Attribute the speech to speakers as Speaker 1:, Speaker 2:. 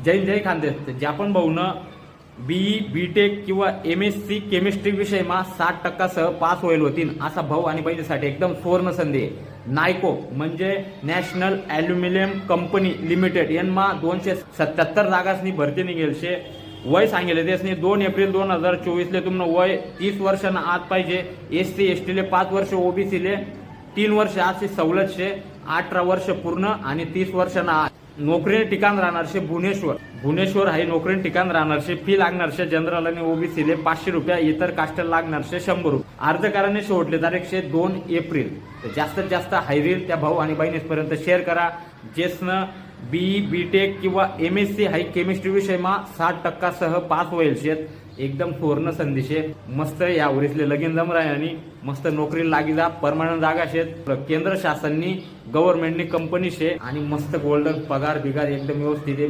Speaker 1: जैन जय खानदेश ज्या पण भाऊनं be BTech किंवा MSc केमिस्ट्री विषयमा 60% पास होईल होतील असा भाऊ आणि बहिणीसाठी एकदम सुवर्ण संधी आहे। नायको म्हणजे नॅशनल ॲल्युमिनियम कंपनी लिमिटेड यांना 277 जागासनी भरती निघेल शे। वय सांगेल त्यासनी 2 एप्रिल 2024 ले तुमनं वय 30 वर्षांना आत पाहिजे। SC ST ले 5 वर्ष OBC ले 3 वर्ष अशी सवलत शे। 18 वर्ष पूर्ण आणि 30 वर्षांना नोकरी ठिकाण राहणार शे भुवनेश्वर आहे नोकरी ठिकाण राहणार शे। फी लागणार शे जनरल आणि OBC ले 500 रुपया, इतर कास्टला लागणार शे 100 रुपये। अर्ज कराने शेवटले तारीख शे 2 एप्रिल। जास्तीत जास्त हायरील त्या भाऊ आणि बहिणीपर्यंत शेअर करा जेसनं BE बीटेक किंवा MSc हाय केमिस्ट्री विषयमा 60% सह पास होईल शेत। एकदम सुवर्ण संधी शे। मस्त यावरीसले लगीन जमरा आणि मस्त नोकरी लागी जा परमनंट जागा शेत। केंद्र शासननी गव्हर्नमेंटनी कंपनी शे आणि मस्त गोल्डन पगार बिगार एकदम व्यवस्थित आहे।